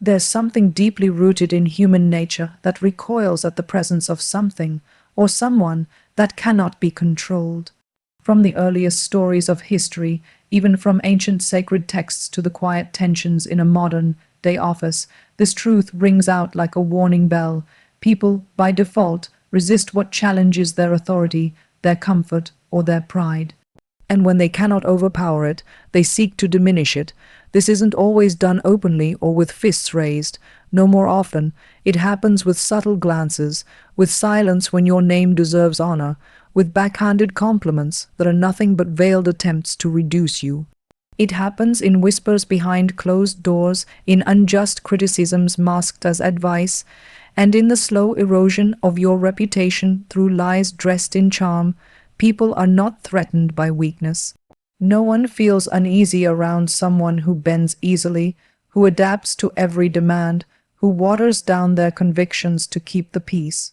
There's something deeply rooted in human nature that recoils at the presence of something or someone that cannot be controlled. From the earliest stories of history, even from ancient sacred texts to the quiet tensions in a modern-day office, this truth rings out like a warning bell. People, by default, resist what challenges their authority, their comfort, or their pride. And when they cannot overpower it, they seek to diminish it. This isn't always done openly or with fists raised. No, more often, it happens with subtle glances, with silence when your name deserves honor, with backhanded compliments that are nothing but veiled attempts to reduce you. It happens in whispers behind closed doors, in unjust criticisms masked as advice, and in the slow erosion of your reputation through lies dressed in charm. People are not threatened by weakness. No one feels uneasy around someone who bends easily, who adapts to every demand, who waters down their convictions to keep the peace.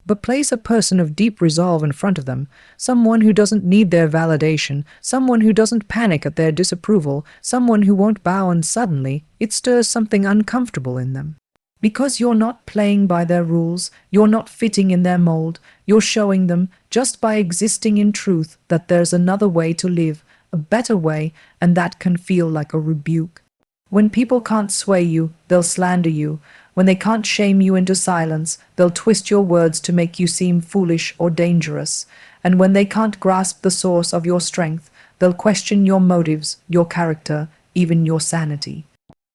But place a person of deep resolve in front of them, someone who doesn't need their validation, someone who doesn't panic at their disapproval, someone who won't bow, and suddenly it stirs something uncomfortable in them. Because you're not playing by their rules, you're not fitting in their mold, you're showing them, just by existing in truth, that there's another way to live, a better way, and that can feel like a rebuke. When people can't sway you, they'll slander you. When they can't shame you into silence, they'll twist your words to make you seem foolish or dangerous. And when they can't grasp the source of your strength, they'll question your motives, your character, even your sanity.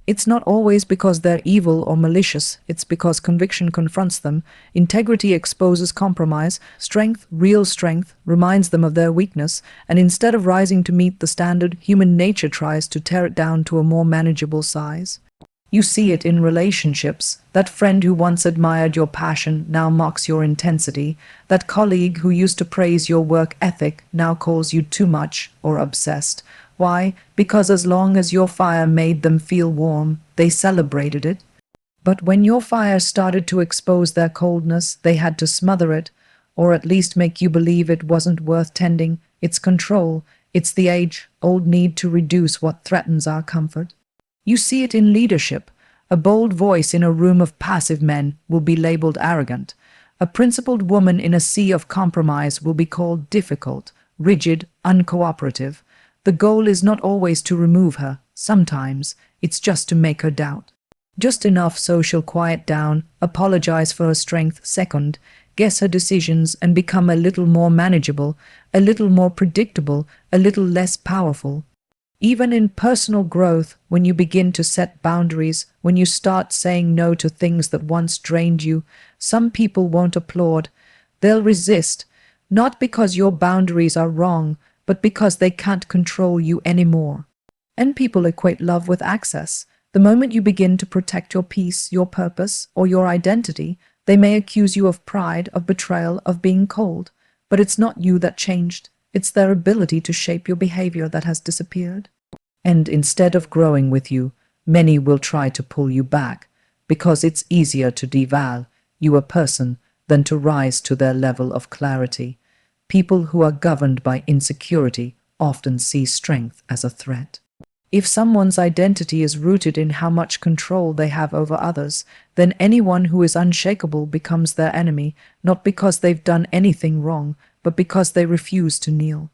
It's not always because they're evil or malicious, it's because conviction confronts them, integrity exposes compromise, strength, real strength, reminds them of their weakness, and instead of rising to meet the standard, human nature tries to tear it down to a more manageable size. You see it in relationships. That friend who once admired your passion now mocks your intensity. That colleague who used to praise your work ethic now calls you too much or obsessed. Why? Because as long as your fire made them feel warm, they celebrated it. But when your fire started to expose their coldness, they had to smother it, or at least make you believe it wasn't worth tending. It's control. It's the age-old need to reduce what threatens our comfort. You see it in leadership. A bold voice in a room of passive men will be labeled arrogant. A principled woman in a sea of compromise will be called difficult, rigid, uncooperative. The goal is not always to remove her. Sometimes it's just to make her doubt. Just enough so she'll quiet down, apologize for her strength, second, guess her decisions, and become a little more manageable, a little more predictable, a little less powerful. Even in personal growth, when you begin to set boundaries, when you start saying no to things that once drained you, some people won't applaud. They'll resist, not because your boundaries are wrong, but because they can't control you anymore. And people equate love with access. The moment you begin to protect your peace, your purpose, or your identity, they may accuse you of pride, of betrayal, of being cold. But it's not you that changed. It's their ability to shape your behavior that has disappeared. And instead of growing with you, many will try to pull you back, because it's easier to devalue you a person than to rise to their level of clarity. People who are governed by insecurity often see strength as a threat. If someone's identity is rooted in how much control they have over others, then anyone who is unshakable becomes their enemy, not because they've done anything wrong, but because they refuse to kneel.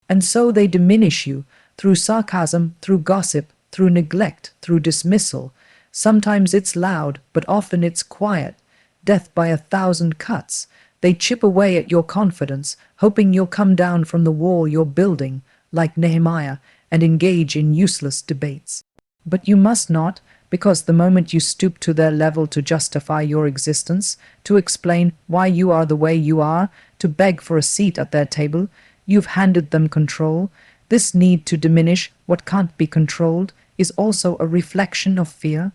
And so they diminish you, through sarcasm, through gossip, through neglect, through dismissal. Sometimes it's loud, but often it's quiet. Death by 1,000 cuts. They chip away at your confidence, hoping you'll come down from the wall you're building, like Nehemiah, and engage in useless debates. But you must not, because the moment you stoop to their level to justify your existence, to explain why you are the way you are, to beg for a seat at their table, you've handed them control. This need to diminish what can't be controlled is also a reflection of fear.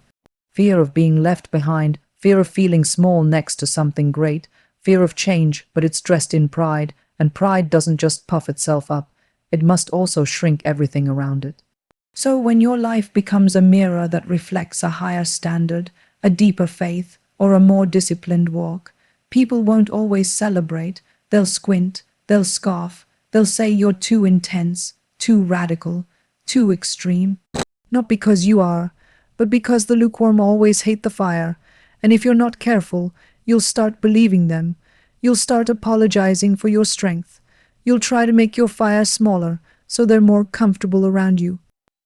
Fear of being left behind, fear of feeling small next to something great, fear of change, but it's dressed in pride, and pride doesn't just puff itself up, it must also shrink everything around it. So when your life becomes a mirror that reflects a higher standard, a deeper faith, or a more disciplined walk, people won't always celebrate. They'll squint, they'll scoff, they'll say you're too intense, too radical, too extreme. Not because you are, but because the lukewarm always hate the fire. And if you're not careful, you'll start believing them. You'll start apologizing for your strength. You'll try to make your fire smaller so they're more comfortable around you.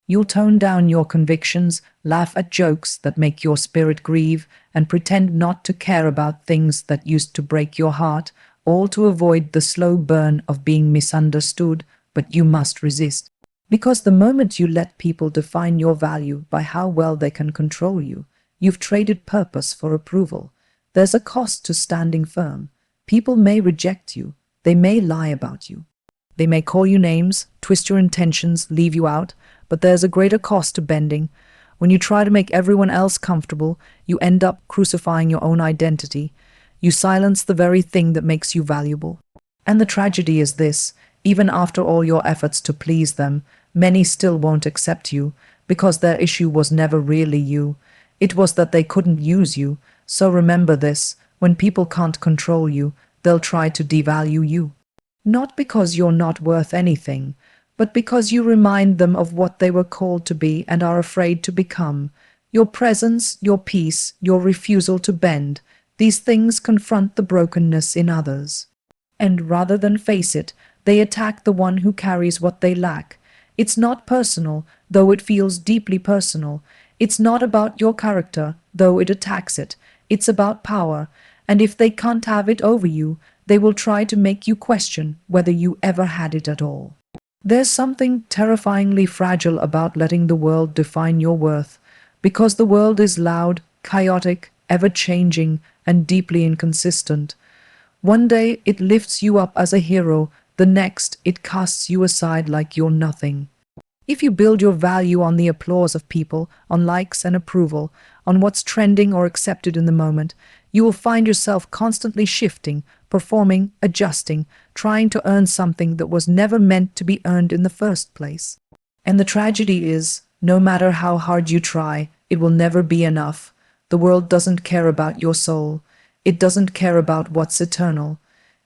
You'll tone down your convictions, laugh at jokes that make your spirit grieve, and pretend not to care about things that used to break your heart, all to avoid the slow burn of being misunderstood. But you must resist. Because the moment you let people define your value by how well they can control you, you've traded purpose for approval. There's a cost to standing firm. People may reject you. They may lie about you. They may call you names, twist your intentions, leave you out, but there's a greater cost to bending. When you try to make everyone else comfortable, you end up crucifying your own identity. You silence the very thing that makes you valuable. And the tragedy is this: even after all your efforts to please them, many still won't accept you, because their issue was never really you. It was that they couldn't use you. So remember this: when people can't control you, they'll try to devalue you. Not because you're not worth anything, but because you remind them of what they were called to be and are afraid to become. Your presence, your peace, your refusal to bend, these things confront the brokenness in others. And rather than face it, they attack the one who carries what they lack. It's not personal, though it feels deeply personal. It's not about your character, though it attacks it. It's about power, and if they can't have it over you, they will try to make you question whether you ever had it at all. There's something terrifyingly fragile about letting the world define your worth, because the world is loud, chaotic, ever-changing, and deeply inconsistent. One day it lifts you up as a hero, the next it casts you aside like you're nothing. If you build your value on the applause of people, on likes and approval, on what's trending or accepted in the moment, you will find yourself constantly shifting, performing, adjusting, trying to earn something that was never meant to be earned in the first place. And the tragedy is, no matter how hard you try, it will never be enough. The world doesn't care about your soul. It doesn't care about what's eternal.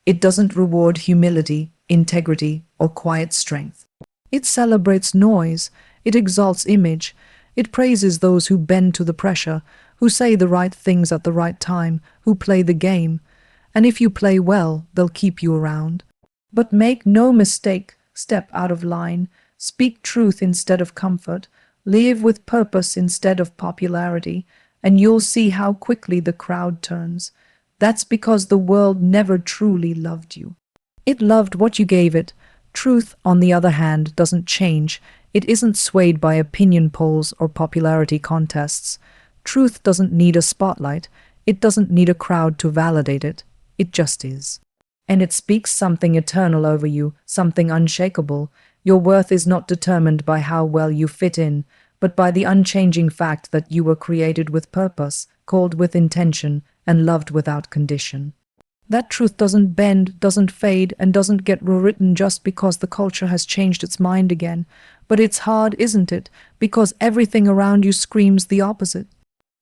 It doesn't reward humility, integrity, or quiet strength. It celebrates noise. It exalts image. It praises those who bend to the pressure, who say the right things at the right time, who play the game. And if you play well, they'll keep you around. But make no mistake, step out of line, speak truth instead of comfort, live with purpose instead of popularity, and you'll see how quickly the crowd turns. That's because the world never truly loved you. It loved what you gave it. Truth, on the other hand, doesn't change. It isn't swayed by opinion polls or popularity contests. Truth doesn't need a spotlight. It doesn't need a crowd to validate it. It just is. And it speaks something eternal over you, something unshakable. Your worth is not determined by how well you fit in, but by the unchanging fact that you were created with purpose, called with intention, and loved without condition. That truth doesn't bend, doesn't fade, and doesn't get rewritten just because the culture has changed its mind again. But it's hard, isn't it? Because everything around you screams the opposite.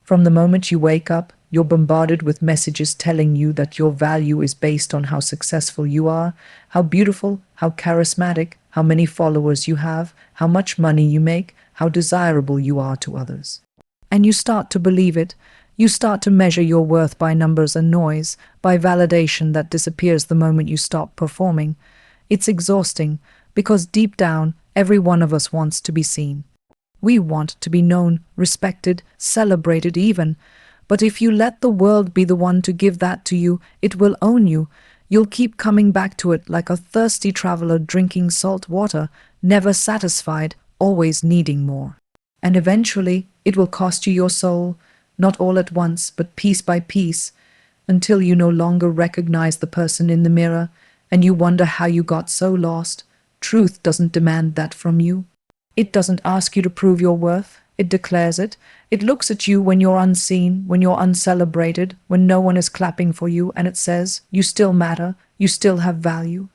From the moment you wake up, you're bombarded with messages telling you that your value is based on how successful you are, how beautiful, how charismatic, how many followers you have, how much money you make, how desirable you are to others. And you start to believe it. You start to measure your worth by numbers and noise, by validation that disappears the moment you stop performing. It's exhausting, because deep down, every one of us wants to be seen. We want to be known, respected, celebrated even. But if you let the world be the one to give that to you, it will own you. You'll keep coming back to it like a thirsty traveler drinking salt water, never satisfied, always needing more. And eventually, it will cost you your soul, not all at once, but piece by piece, until you no longer recognize the person in the mirror, and you wonder how you got so lost. Truth doesn't demand that from you. It doesn't ask you to prove your worth. It declares it. It looks at you when you're unseen, when you're uncelebrated, when no one is clapping for you, and it says, you still matter, you still have value.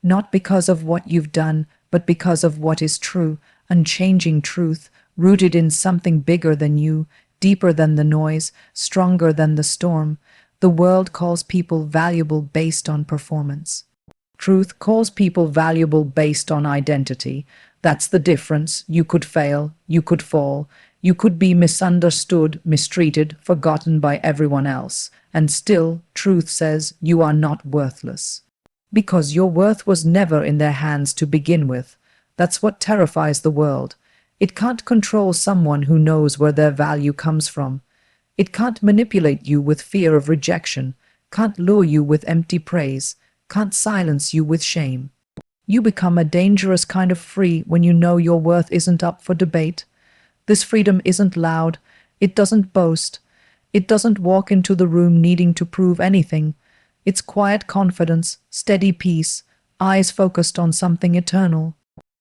Not because of what you've done, but because of what is true, unchanging truth, rooted in something bigger than you, deeper than the noise, stronger than the storm. The world calls people valuable based on performance. Truth calls people valuable based on identity. That's the difference. You could fail, you could fall, you could be misunderstood, mistreated, forgotten by everyone else, and still, truth says you are not worthless. Because your worth was never in their hands to begin with. That's what terrifies the world. It can't control someone who knows where their value comes from. It can't manipulate you with fear of rejection, can't lure you with empty praise, can't silence you with shame. You become a dangerous kind of free when you know your worth isn't up for debate. This freedom isn't loud, it doesn't boast, it doesn't walk into the room needing to prove anything. It's quiet confidence, steady peace, eyes focused on something eternal.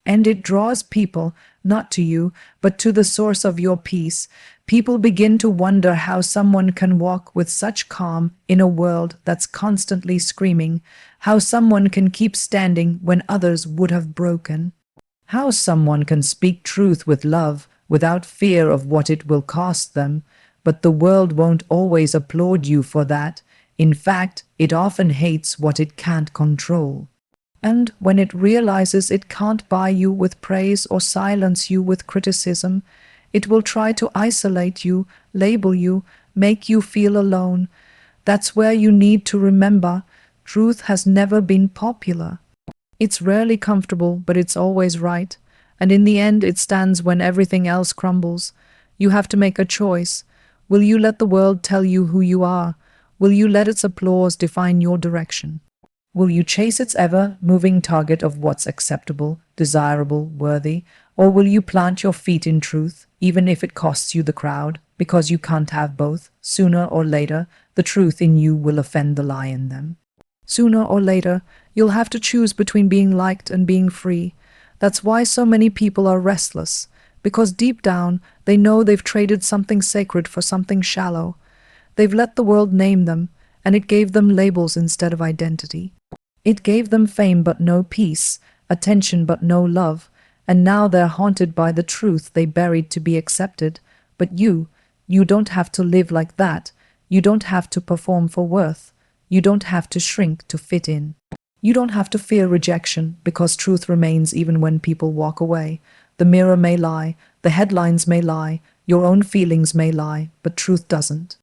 And it draws people, not to you, but to the source of your peace. People begin to wonder how someone can walk with such calm in a world that's constantly screaming, how someone can keep standing when others would have broken, how someone can speak truth with love without fear of what it will cost them. But the world won't always applaud you for that. In fact, it often hates what it can't control. And when it realizes it can't buy you with praise or silence you with criticism, it will try to isolate you, label you, make you feel alone. That's where you need to remember, truth has never been popular. It's rarely comfortable, but it's always right. And in the end, it stands when everything else crumbles. You have to make a choice. Will you let the world tell you who you are? Will you let its applause define your direction? Will you chase its ever-moving target of what's acceptable, desirable, worthy? Or will you plant your feet in truth, even if it costs you the crowd? Because you can't have both. Sooner or later, the truth in you will offend the lie in them. Sooner or later, you'll have to choose between being liked and being free. That's why so many people are restless, because deep down, they know they've traded something sacred for something shallow. They've let the world name them, and it gave them labels instead of identity. It gave them fame but no peace, attention but no love, and now they're haunted by the truth they buried to be accepted. But you don't have to live like that. You don't have to perform for worth. You don't have to shrink to fit in. You don't have to fear rejection, because truth remains even when people walk away. The mirror may lie, the headlines may lie, your own feelings may lie, but truth doesn't.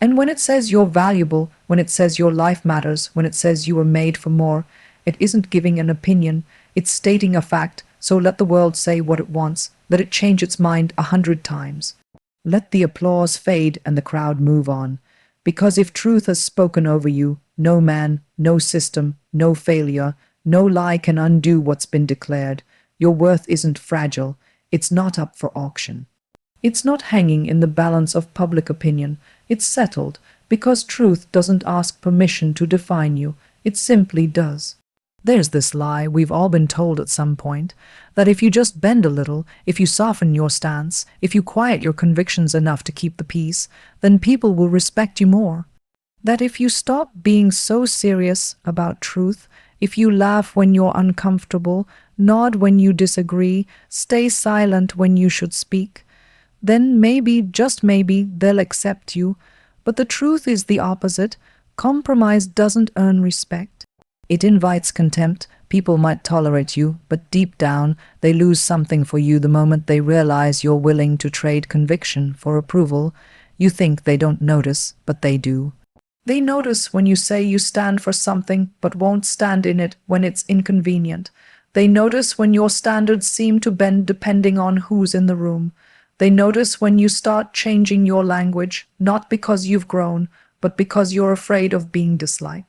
And when it says you're valuable, when it says your life matters, when it says you were made for more, it isn't giving an opinion, it's stating a fact. So let the world say what it wants, let it change its mind 100 times. Let the applause fade and the crowd move on. Because if truth has spoken over you, no man, no system, no failure, no lie can undo what's been declared. Your worth isn't fragile, it's not up for auction. It's not hanging in the balance of public opinion. It's settled, because truth doesn't ask permission to define you. It simply does. There's this lie we've all been told at some point, that if you just bend a little, if you soften your stance, if you quiet your convictions enough to keep the peace, then people will respect you more. That if you stop being so serious about truth, if you laugh when you're uncomfortable, nod when you disagree, stay silent when you should speak, then maybe, just maybe, they'll accept you. But the truth is the opposite. Compromise doesn't earn respect. It invites contempt. People might tolerate you, but deep down, they lose something for you the moment they realize you're willing to trade conviction for approval. You think they don't notice, but they do. They notice when you say you stand for something, but won't stand in it when it's inconvenient. They notice when your standards seem to bend depending on who's in the room. They notice when you start changing your language, not because you've grown, but because you're afraid of being disliked.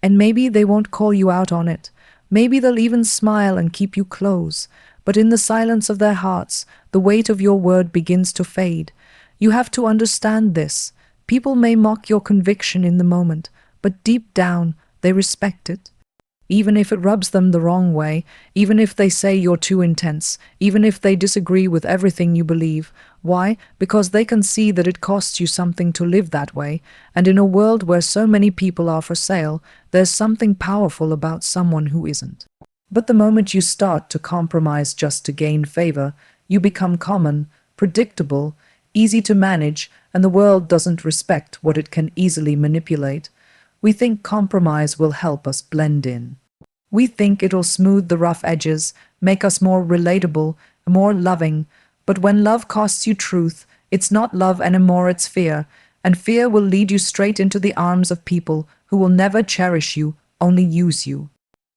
And maybe they won't call you out on it. Maybe they'll even smile and keep you close. But in the silence of their hearts, the weight of your word begins to fade. You have to understand this. People may mock your conviction in the moment, but deep down, they respect it. Even if it rubs them the wrong way, even if they say you're too intense, even if they disagree with everything you believe. Why? Because they can see that it costs you something to live that way, and in a world where so many people are for sale, there's something powerful about someone who isn't. But the moment you start to compromise just to gain favor, you become common, predictable, easy to manage, and the world doesn't respect what it can easily manipulate. We think compromise will help us blend in. We think it'll smooth the rough edges, make us more relatable, more loving. But when love costs you truth, it's not love anymore, it's fear. And fear will lead you straight into the arms of people who will never cherish you, only use you.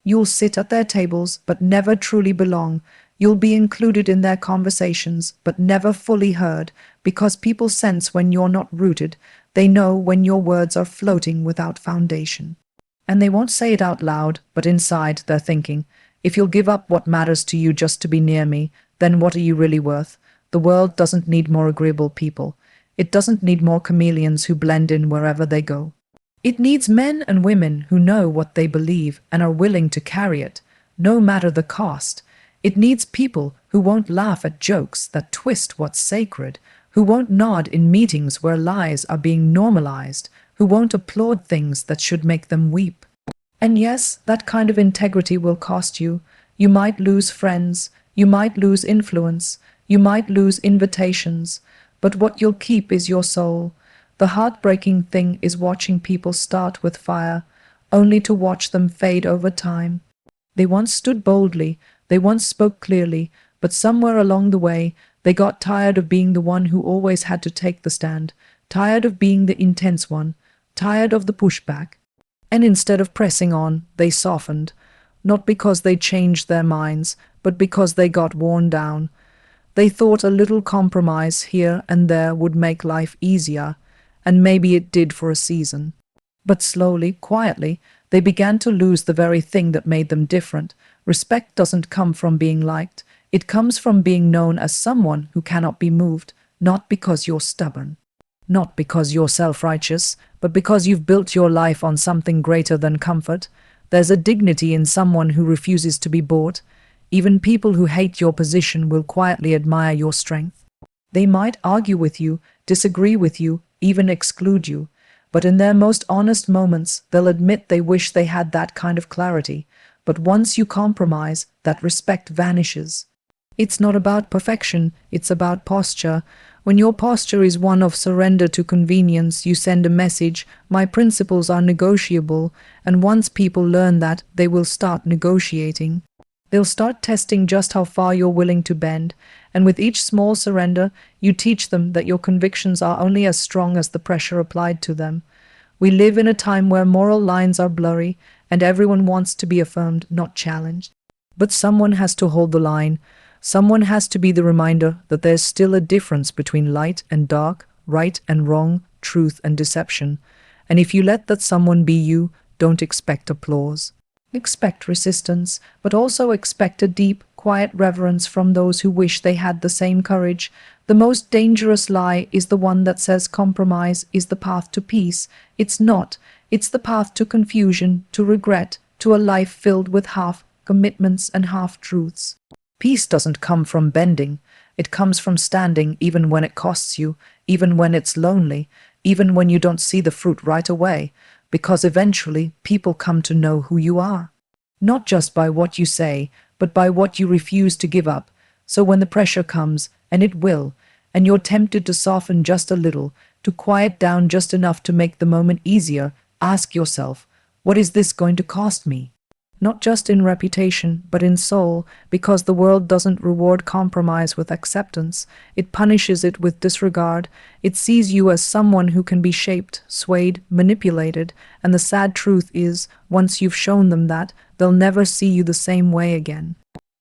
You'll sit at their tables, but never truly belong. You'll be included in their conversations, but never fully heard, because people sense when you're not rooted. They know when your words are floating without foundation. And they won't say it out loud, but inside they're thinking, if you'll give up what matters to you just to be near me, then what are you really worth? The world doesn't need more agreeable people. It doesn't need more chameleons who blend in wherever they go. It needs men and women who know what they believe and are willing to carry it, no matter the cost. It needs people who won't laugh at jokes that twist what's sacred, who won't nod in meetings where lies are being normalized, who won't applaud things that should make them weep. And yes, that kind of integrity will cost you. You might lose friends, you might lose influence, you might lose invitations, but what you'll keep is your soul. The heartbreaking thing is watching people start with fire, only to watch them fade over time. They once stood boldly, they once spoke clearly, but somewhere along the way, they got tired of being the one who always had to take the stand, tired of being the intense one, tired of the pushback. And instead of pressing on, they softened, not because they changed their minds, but because they got worn down. They thought a little compromise here and there would make life easier, and maybe it did for a season. But slowly, quietly, they began to lose the very thing that made them different. Respect doesn't come from being liked. It comes from being known as someone who cannot be moved, not because you're stubborn, not because you're self-righteous, but because you've built your life on something greater than comfort. There's a dignity in someone who refuses to be bought. Even people who hate your position will quietly admire your strength. They might argue with you, disagree with you, even exclude you, but in their most honest moments, they'll admit they wish they had that kind of clarity. But once you compromise, that respect vanishes. It's not about perfection, it's about posture. When your posture is one of surrender to convenience, you send a message, my principles are negotiable, and once people learn that, they will start negotiating. They'll start testing just how far you're willing to bend, and with each small surrender, you teach them that your convictions are only as strong as the pressure applied to them. We live in a time where moral lines are blurry, and everyone wants to be affirmed, not challenged. But someone has to hold the line. Someone has to be the reminder that there's still a difference between light and dark, right and wrong, truth and deception. And if you let that someone be you, don't expect applause. Expect resistance, but also expect a deep, quiet reverence from those who wish they had the same courage. The most dangerous lie is the one that says compromise is the path to peace. It's not. It's the path to confusion, to regret, to a life filled with half commitments and half truths. Peace doesn't come from bending. It comes from standing even when it costs you, even when it's lonely, even when you don't see the fruit right away, because eventually people come to know who you are. Not just by what you say, but by what you refuse to give up. So when the pressure comes, and it will, and you're tempted to soften just a little, to quiet down just enough to make the moment easier, ask yourself, what is this going to cost me? Not just in reputation, but in soul, because the world doesn't reward compromise with acceptance. It punishes it with disregard. It sees you as someone who can be shaped, swayed, manipulated, and the sad truth is, once you've shown them that, they'll never see you the same way again.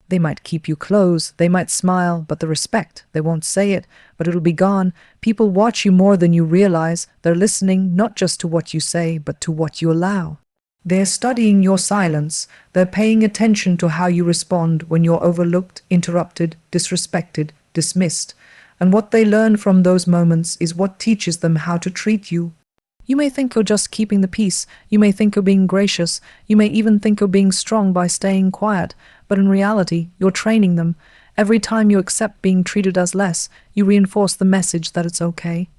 They might keep you close, they might smile, but the respect, they won't say it, but it'll be gone. People watch you more than you realize. They're listening not just to what you say, but to what you allow. They're studying your silence. They're paying attention to how you respond when you're overlooked, interrupted, disrespected, dismissed. And what they learn from those moments is what teaches them how to treat you. You may think you're just keeping the peace. You may think you're being gracious. You may even think you're being strong by staying quiet. But in reality, you're training them. Every time you accept being treated as less, you reinforce the message that it's okay.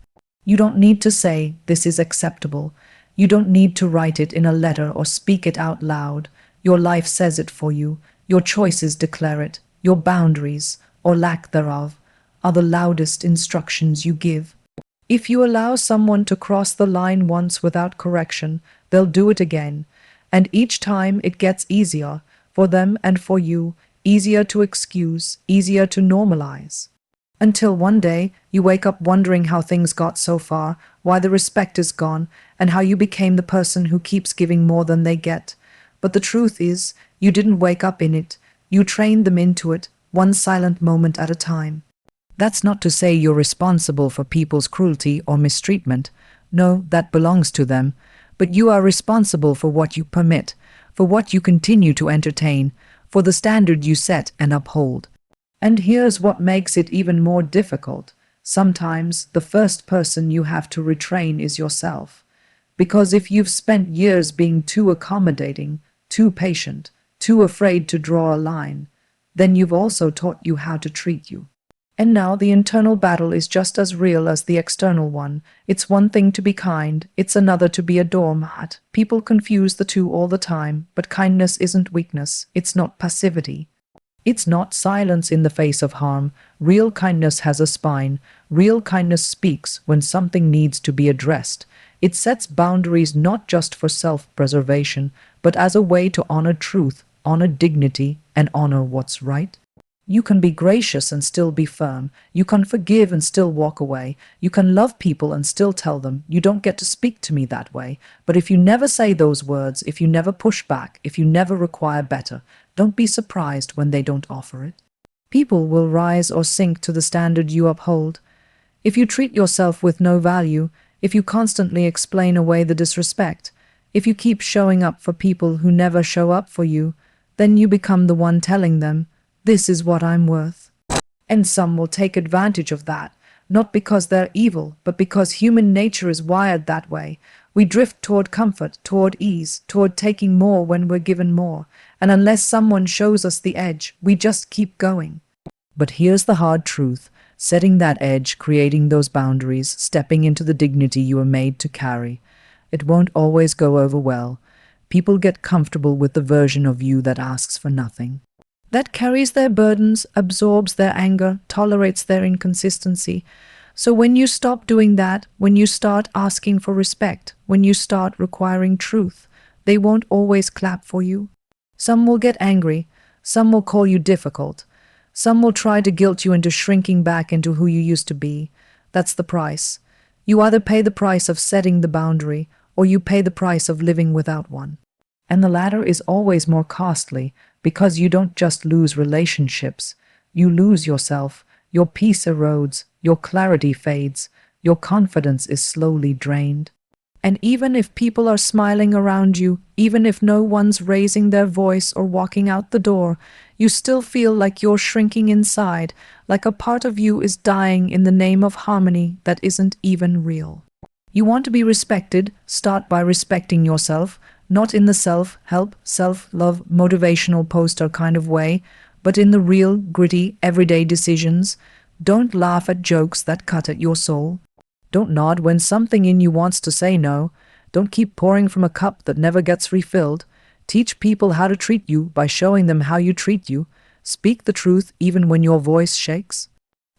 You don't need to say, this is acceptable. You don't need to write it in a letter or speak it out loud. Your life says it for you. Your choices declare it. Your boundaries, or lack thereof, are the loudest instructions you give. If you allow someone to cross the line once without correction, they'll do it again. And each time it gets easier, for them and for you, easier to excuse, easier to normalize. Until one day you wake up wondering how things got so far, why the respect is gone, and how you became the person who keeps giving more than they get. But the truth is, you didn't wake up in it. You trained them into it, one silent moment at a time. That's not to say you're responsible for people's cruelty or mistreatment. No, that belongs to them. But you are responsible for what you permit, for what you continue to entertain, for the standard you set and uphold. And here's what makes it even more difficult. Sometimes the first person you have to retrain is yourself. Because if you've spent years being too accommodating, too patient, too afraid to draw a line, then you've also taught you how to treat you. And now the internal battle is just as real as the external one. It's one thing to be kind, it's another to be a doormat. People confuse the two all the time, but kindness isn't weakness, it's not passivity. It's not silence in the face of harm. Real kindness has a spine. Real kindness speaks when something needs to be addressed. It sets boundaries not just for self-preservation, but as a way to honor truth, honor dignity, and honor what's right. You can be gracious and still be firm. You can forgive and still walk away. You can love people and still tell them, you don't get to speak to me that way. But if you never say those words, if you never push back, if you never require better, don't be surprised when they don't offer it. People will rise or sink to the standard you uphold. If you treat yourself with no value, if you constantly explain away the disrespect, if you keep showing up for people who never show up for you, then you become the one telling them, this is what I'm worth. And some will take advantage of that, not because they're evil, but because human nature is wired that way. We drift toward comfort, toward ease, toward taking more when we're given more. And unless someone shows us the edge, we just keep going. But here's the hard truth. Setting that edge, creating those boundaries, stepping into the dignity you are made to carry. It won't always go over well. People get comfortable with the version of you that asks for nothing, that carries their burdens, absorbs their anger, tolerates their inconsistency. So when you stop doing that, when you start asking for respect, when you start requiring truth, they won't always clap for you. Some will get angry, some will call you difficult, some will try to guilt you into shrinking back into who you used to be. That's the price. You either pay the price of setting the boundary, or you pay the price of living without one. And the latter is always more costly, because you don't just lose relationships, you lose yourself, your peace erodes, your clarity fades, your confidence is slowly drained. And even if people are smiling around you, even if no one's raising their voice or walking out the door, you still feel like you're shrinking inside, like a part of you is dying in the name of harmony that isn't even real. You want to be respected, start by respecting yourself, not in the self-help, self-love, motivational poster kind of way, but in the real, gritty, everyday decisions. Don't laugh at jokes that cut at your soul. Don't nod when something in you wants to say no. Don't keep pouring from a cup that never gets refilled. Teach people how to treat you by showing them how you treat you. Speak the truth even when your voice shakes.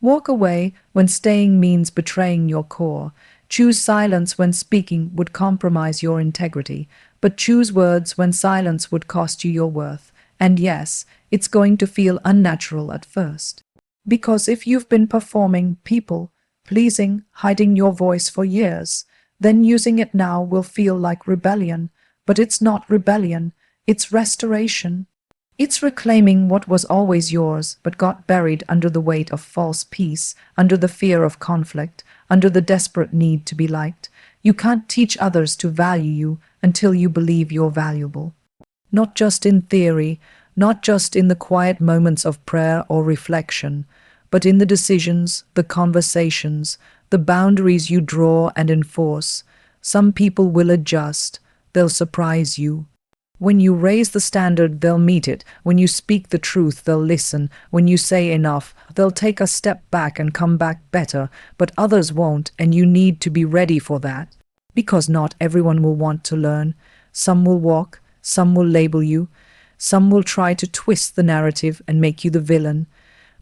Walk away when staying means betraying your core. Choose silence when speaking would compromise your integrity, but choose words when silence would cost you your worth. And yes, it's going to feel unnatural at first. Because if you've been performing, people, pleasing, hiding your voice for years, then using it now will feel like rebellion. But it's not rebellion, it's restoration. It's reclaiming what was always yours, but got buried under the weight of false peace, under the fear of conflict, under the desperate need to be liked. You can't teach others to value you until you believe you're valuable. Not just in theory, not just in the quiet moments of prayer or reflection, but in the decisions, the conversations, the boundaries you draw and enforce. Some people will adjust, they'll surprise you. When you raise the standard, they'll meet it. When you speak the truth, they'll listen. When you say enough, they'll take a step back and come back better. But others won't, and you need to be ready for that. Because not everyone will want to learn. Some will walk, some will label you, some will try to twist the narrative and make you the villain.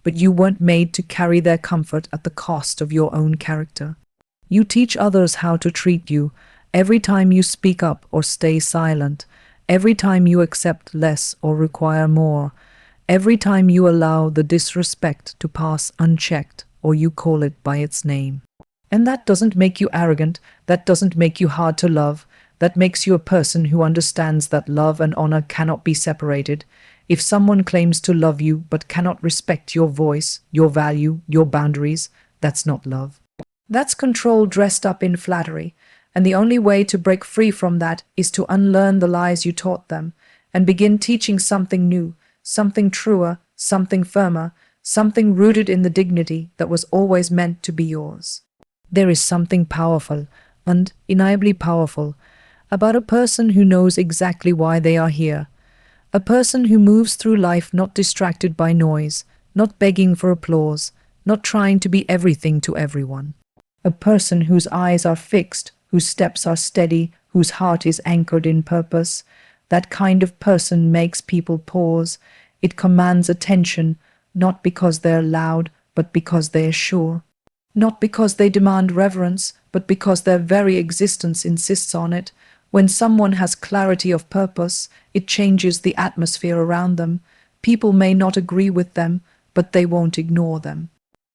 But you weren't made to carry their comfort at the cost of your own character. You teach others how to treat you every time you speak up or stay silent. every time you accept less or require more, every time you allow the disrespect to pass unchecked or you call it by its name. And that doesn't make you arrogant, that doesn't make you hard to love, that makes you a person who understands that love and honor cannot be separated. If someone claims to love you but cannot respect your voice, your value, your boundaries, that's not love. That's control dressed up in flattery. And the only way to break free from that is to unlearn the lies you taught them and begin teaching something new, something truer, something firmer, something rooted in the dignity that was always meant to be yours. There is something powerful, undeniably powerful, about a person who knows exactly why they are here. A person who moves through life not distracted by noise, not begging for applause, not trying to be everything to everyone. A person whose eyes are fixed, whose steps are steady, whose heart is anchored in purpose. That kind of person makes people pause. It commands attention, not because they're loud, but because they're sure. Not because they demand reverence, but because their very existence insists on it. When someone has clarity of purpose, it changes the atmosphere around them. People may not agree with them, but they won't ignore them.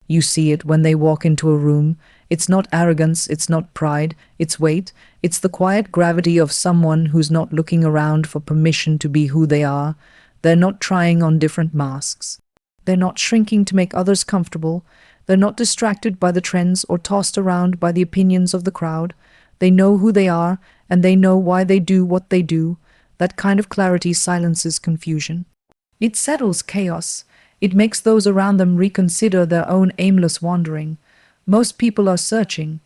You see it when they walk into a room. It's not arrogance, it's not pride, it's weight. It's the quiet gravity of someone who's not looking around for permission to be who they are. They're not trying on different masks. They're not shrinking to make others comfortable. They're not distracted by the trends or tossed around by the opinions of the crowd. They know who they are, and they know why they do what they do. That kind of clarity silences confusion. It settles chaos. It makes those around them reconsider their own aimless wandering. Most people are searching.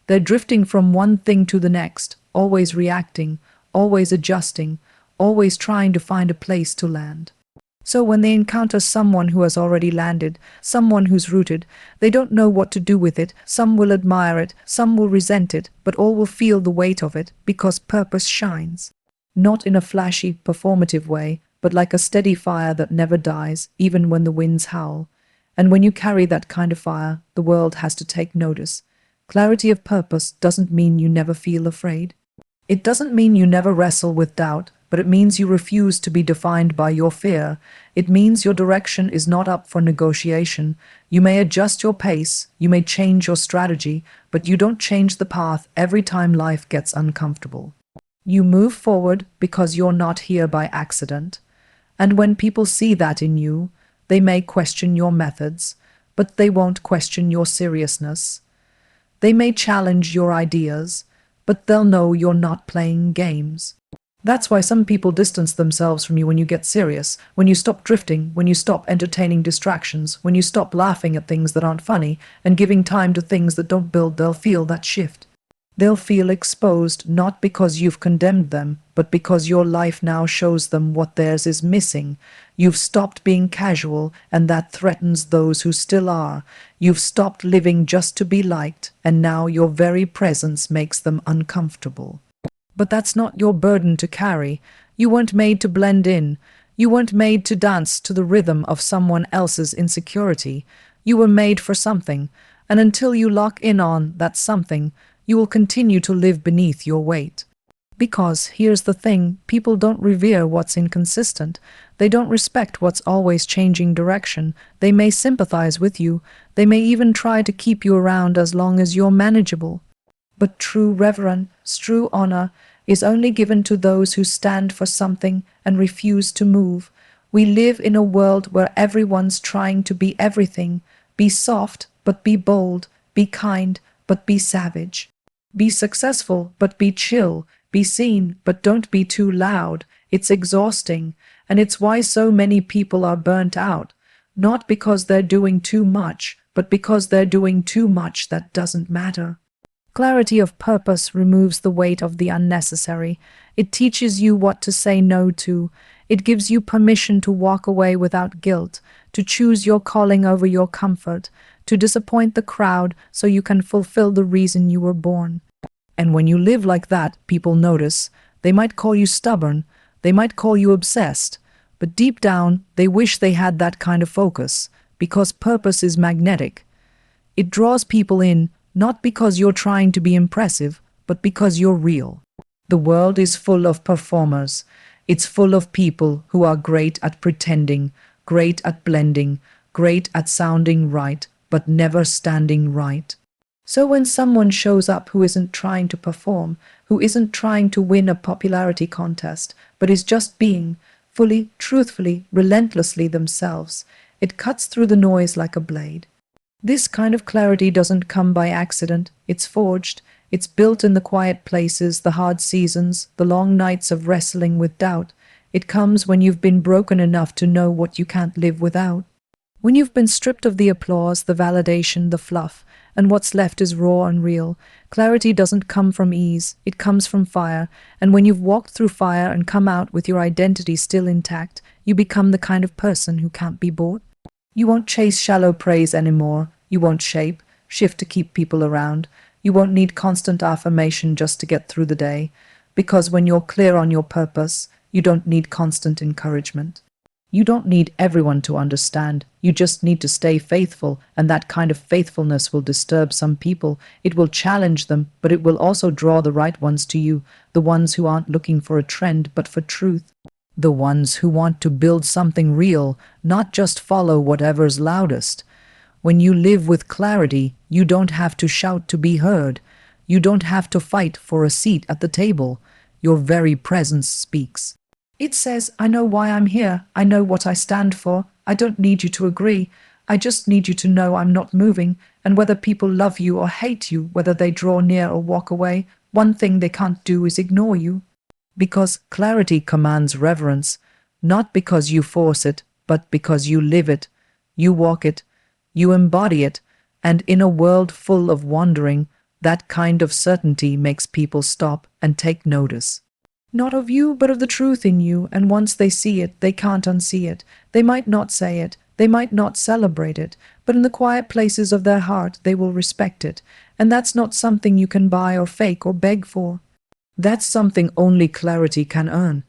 They're drifting from one thing to the next, always reacting, always adjusting, always trying to find a place to land. So when they encounter someone who has already landed, someone who's rooted, they don't know what to do with it. Some will admire it, some will resent it, but all will feel the weight of it because purpose shines. Not in a flashy, performative way, but like a steady fire that never dies, even when the winds howl. And when you carry that kind of fire, the world has to take notice. Clarity of purpose doesn't mean you never feel afraid. It doesn't mean you never wrestle with doubt, but it means you refuse to be defined by your fear. It means your direction is not up for negotiation. You may adjust your pace, you may change your strategy, but you don't change the path every time life gets uncomfortable. You move forward because you're not here by accident. And when people see that in you, they may question your methods, but they won't question your seriousness. They may challenge your ideas, but they'll know you're not playing games. That's why some people distance themselves from you when you get serious, when you stop drifting, when you stop entertaining distractions, when you stop laughing at things that aren't funny and giving time to things that don't build. They'll feel that shift. They'll feel exposed, not because you've condemned them, but because your life now shows them what theirs is missing. You've stopped being casual, and that threatens those who still are. You've stopped living just to be liked, and now your very presence makes them uncomfortable. But that's not your burden to carry. You weren't made to blend in. You weren't made to dance to the rhythm of someone else's insecurity. You were made for something, and until you lock in on that something, you will continue to live beneath your weight. Because, here's the thing, people don't revere what's inconsistent. They don't respect what's always changing direction. They may sympathize with you. They may even try to keep you around as long as you're manageable. But true reverence, true honor, is only given to those who stand for something and refuse to move. We live in a world where everyone's trying to be everything. Be soft, but be bold. Be kind, but be savage. Be successful, but be chill. Be seen, but don't be too loud. It's exhausting, and it's why so many people are burnt out. Not because they're doing too much, but because they're doing too much that doesn't matter. Clarity of purpose removes the weight of the unnecessary. It teaches you what to say no to. It gives you permission to walk away without guilt, to choose your calling over your comfort, to disappoint the crowd so you can fulfill the reason you were born. And when you live like that, people notice. They might call you stubborn, they might call you obsessed, but deep down, they wish they had that kind of focus, because purpose is magnetic. It draws people in, not because you're trying to be impressive, but because you're real. The world is full of performers. It's full of people who are great at pretending, great at blending, great at sounding right, but never standing right. So when someone shows up who isn't trying to perform, who isn't trying to win a popularity contest, but is just being fully, truthfully, relentlessly themselves, it cuts through the noise like a blade. This kind of clarity doesn't come by accident. It's forged. It's built in the quiet places, the hard seasons, the long nights of wrestling with doubt. It comes when you've been broken enough to know what you can't live without. When you've been stripped of the applause, the validation, the fluff, and what's left is raw and real. Clarity doesn't come from ease, it comes from fire. And when you've walked through fire and come out with your identity still intact, you become the kind of person who can't be bought. You won't chase shallow praise anymore. You won't shift to keep people around. You won't need constant affirmation just to get through the day. Because when you're clear on your purpose, you don't need constant encouragement. You don't need everyone to understand. You just need to stay faithful, and that kind of faithfulness will disturb some people. It will challenge them, but it will also draw the right ones to you, the ones who aren't looking for a trend but for truth. The ones who want to build something real, not just follow whatever's loudest. When you live with clarity, you don't have to shout to be heard. You don't have to fight for a seat at the table. Your very presence speaks. It says, I know why I'm here. I know what I stand for. I don't need you to agree. I just need you to know I'm not moving. And whether people love you or hate you, whether they draw near or walk away, one thing they can't do is ignore you. Because clarity commands reverence, not because you force it, but because you live it, you walk it, you embody it, and in a world full of wandering, that kind of certainty makes people stop and take notice. Not of you, but of the truth in you, and once they see it, they can't unsee it. They might not say it, they might not celebrate it, but in the quiet places of their heart they will respect it, and that's not something you can buy or fake or beg for. That's something only clarity can earn.